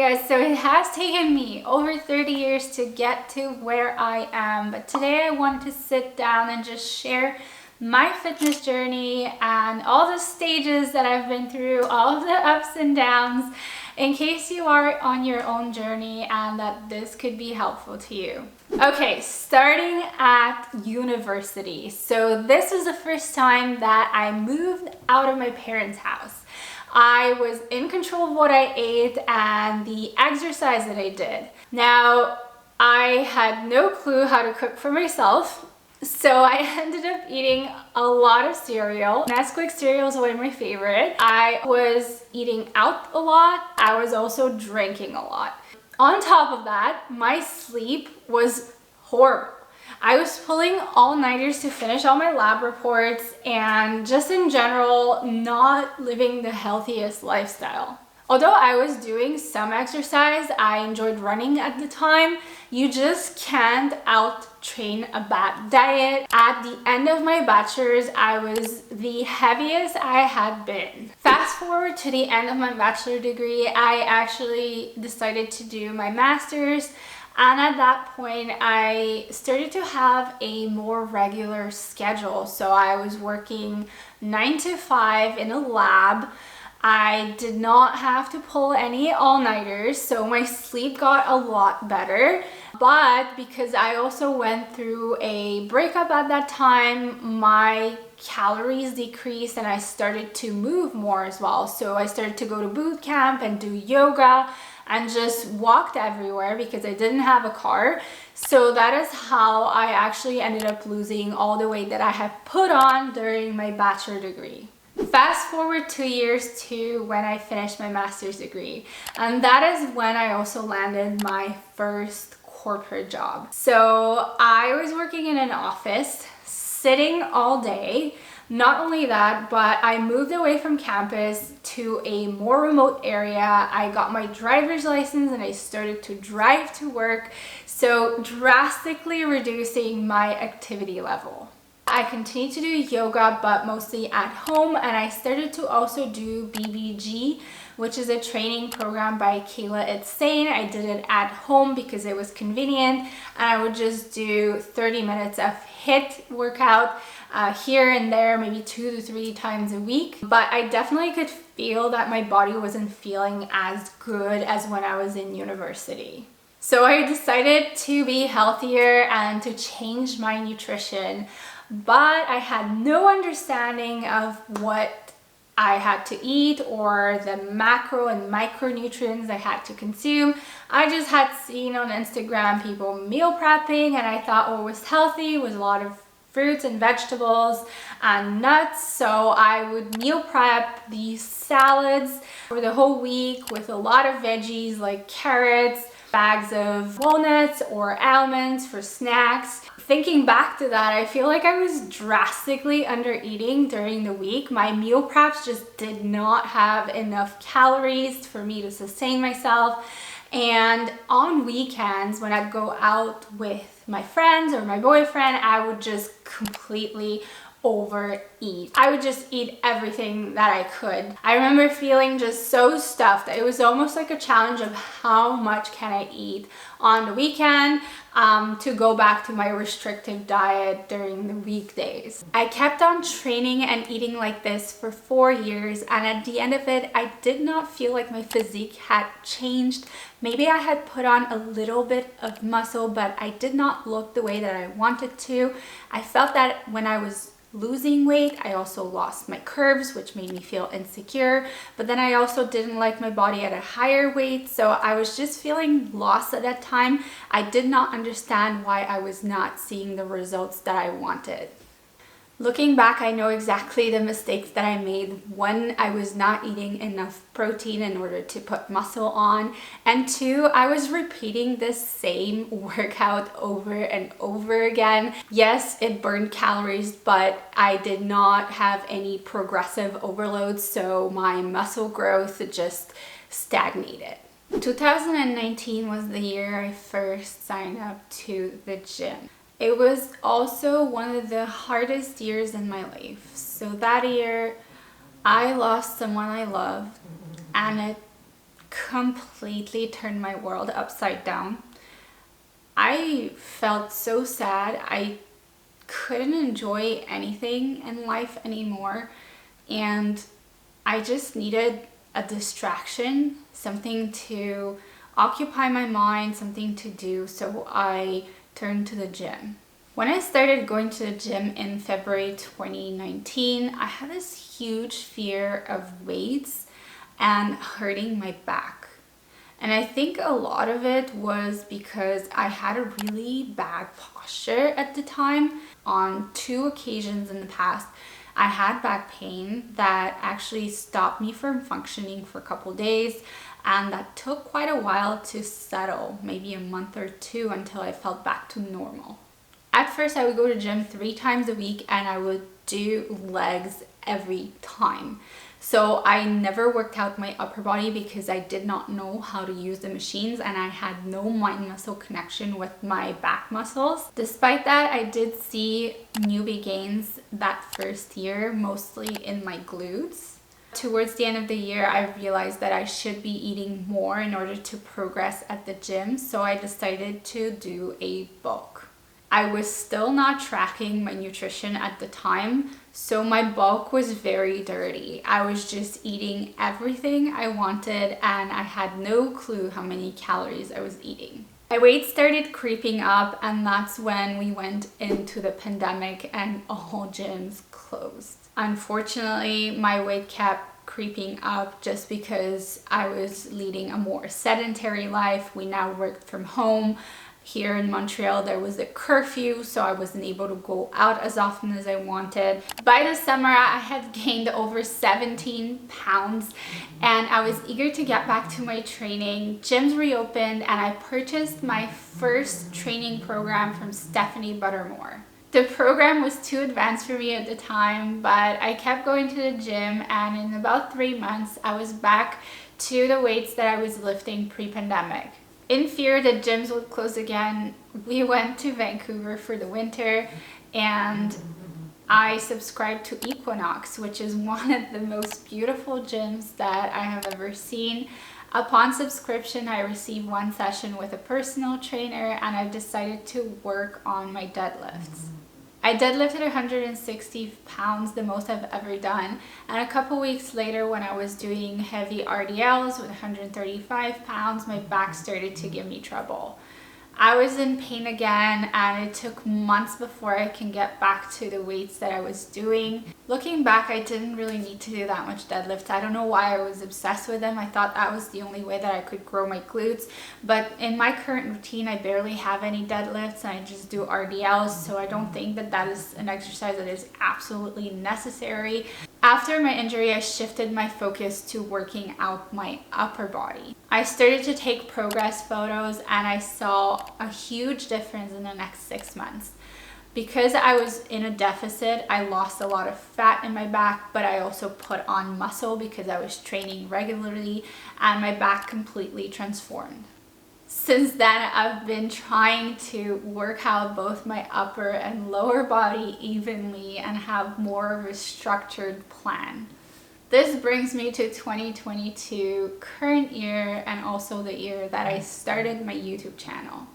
guys, so it has taken me over 30 years to get to where I am, but today I wanted to sit down and just share my fitness journey and all the stages that I've been through, all of the ups and downs, in case you are on your own journey and that this could be helpful to you. Okay, starting at university. So this was the first time that I moved out of my parents' house. I was in control of what I ate and the exercise that I did. Now, I had no clue how to cook for myself, so I ended up eating a lot of cereal. Nesquik cereal is one of my favorites. I was eating out a lot. I was also drinking a lot. On top of that, my sleep was horrible. I was pulling all-nighters to finish all my lab reports and just in general, not living the healthiest lifestyle. Although I was doing some exercise, I enjoyed running at the time, you just can't out-train a bad diet. At the end of my bachelor's, I was the heaviest I had been. Fast forward to the end of my bachelor degree, I actually decided to do my master's. And at that point, I started to have a more regular schedule. So I was working 9 to 5 in a lab. I did not have to pull any all-nighters, so my sleep got a lot better. But because I also went through a breakup at that time, my calories decreased and I started to move more as well. So I started to go to boot camp and do yoga and just walked everywhere because I didn't have a car. So that is how I actually ended up losing all the weight that I had put on during my bachelor degree. Fast forward 2 years to when I finished my master's degree, and that is when I also landed my first corporate job. So I was working in an office, sitting all day. Not only that, but I moved away from campus to a more remote area. I got my driver's license and I started to drive to work, so drastically reducing my activity level. I continued to do yoga, but mostly at home, and I started to also do BBG, which is a training program by Kayla It's Sane. I did it at home because it was convenient, and I would just do 30 minutes of HIIT workout here and there, maybe 2 to 3 times a week. But I definitely could feel that my body wasn't feeling as good as when I was in university. So I decided to be healthier and to change my nutrition, but I had no understanding of what I had to eat or the macro and micronutrients I had to consume. I just had seen on Instagram people meal prepping, and I thought what was healthy was a lot of fruits and vegetables and nuts. So I would meal prep these salads for the whole week with a lot of veggies like carrots, bags of walnuts or almonds for snacks. Thinking back to that, I feel like I was drastically under eating during the week. My meal preps just did not have enough calories for me to sustain myself. And on weekends, when I'd go out with my friends or my boyfriend, I would just completely overeat. I would just eat everything that I could. I remember feeling just so stuffed. It was almost like a challenge of how much can I eat on the weekend to go back to my restrictive diet during the weekdays. I kept on training and eating like this for 4 years, and at the end of it, I did not feel like my physique had changed. Maybe I had put on a little bit of muscle, but I did not look the way that I wanted to. I felt that when I was losing weight, I also lost my curves, which made me feel insecure, but then I also didn't like my body at a higher weight, so I was just feeling lost at that time. I did not understand why I was not seeing the results that I wanted. Looking back, I know exactly the mistakes that I made. One, I was not eating enough protein in order to put muscle on. And 2, I was repeating the same workout over and over again. Yes, it burned calories, but I did not have any progressive overload, so my muscle growth just stagnated. 2019 was the year I first signed up to the gym. It was also one of the hardest years in my life. So that year, I lost someone I loved, and it completely turned my world upside down. I felt so sad. I couldn't enjoy anything in life anymore, and I just needed a distraction, something to occupy my mind, something to do, so I turned to the gym. When I started going to the gym in February 2019, I had this huge fear of weights and hurting my back. And I think a lot of it was because I had a really bad posture at the time. On 2 occasions in the past, I had back pain that actually stopped me from functioning for a couple days, and that took quite a while to settle, maybe a month or 2, until I felt back to normal. At first, I would go to gym 3 times a week and I would do legs every time. So I never worked out my upper body because I did not know how to use the machines, and I had no mind muscle connection with my back muscles. Despite that, I did see newbie gains that first year, mostly in my glutes. Towards the end of the year, I realized that I should be eating more in order to progress at the gym, so I decided to do a bulk. I was still not tracking my nutrition at the time, so my bulk was very dirty. I was just eating everything I wanted, and I had no clue how many calories I was eating. My weight started creeping up, and that's when we went into the pandemic and all gyms closed. Unfortunately, my weight kept creeping up just because I was leading a more sedentary life. We now worked from home. Here in Montreal, there was a curfew, so I wasn't able to go out as often as I wanted. By the summer, I had gained over 17 pounds, and I was eager to get back to my training. Gyms reopened, and I purchased my first training program from Stephanie Buttermore. The program was too advanced for me at the time, but I kept going to the gym, and in about 3 months, I was back to the weights that I was lifting pre-pandemic. In fear that gyms would close again, we went to Vancouver for the winter, and I subscribed to Equinox, which is one of the most beautiful gyms that I have ever seen. Upon subscription, I received 1 session with a personal trainer, and I decided to work on my deadlifts. I deadlifted 160 pounds, the most I've ever done. And a couple weeks later, when I was doing heavy RDLs with 135 pounds, my back started to give me trouble. I was in pain again, and it took months before I can get back to the weights that I was doing. Looking back, I didn't really need to do that much deadlift. I don't know why I was obsessed with them. I thought that was the only way that I could grow my glutes. But in my current routine, I barely have any deadlifts, and I just do RDLs. So I don't think that that is an exercise that is absolutely necessary. After my injury, I shifted my focus to working out my upper body. I started to take progress photos, and I saw a huge difference in the next 6 months. Because I was in a deficit, I lost a lot of fat in my back, but I also put on muscle because I was training regularly, and my back completely transformed. Since then, I've been trying to work out both my upper and lower body evenly and have more of a structured plan. This brings me to 2022, current year, and also the year that I started my YouTube channel.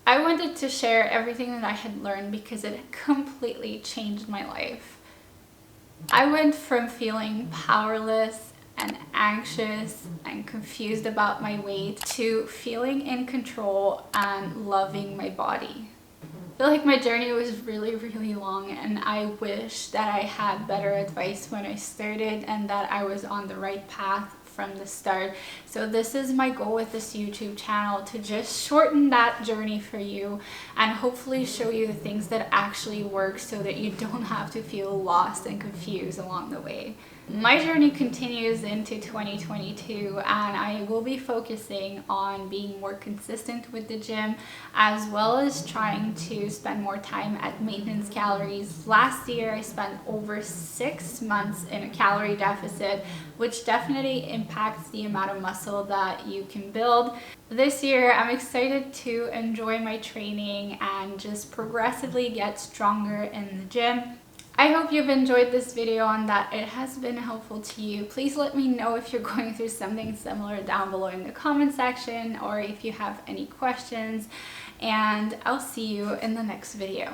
I wanted to share everything that I had learned because it completely changed my life. I went from feeling powerless and anxious and confused about my weight to feeling in control and loving my body. I feel like my journey was really long, and I wish that I had better advice when I started and that I was on the right path from the start. So this is my goal with this YouTube channel, to just shorten that journey for you and hopefully show you the things that actually work so that you don't have to feel lost and confused along the way. My journey continues into 2022, and I will be focusing on being more consistent with the gym, as well as trying to spend more time at maintenance calories. Last year, I spent over 6 months in a calorie deficit, which definitely impacts the amount of muscle that you can build. This year, I'm excited to enjoy my training and just progressively get stronger in the gym. I hope you've enjoyed this video and that it has been helpful to you. Please let me know if you're going through something similar down below in the comment section, or if you have any questions, and I'll see you in the next video.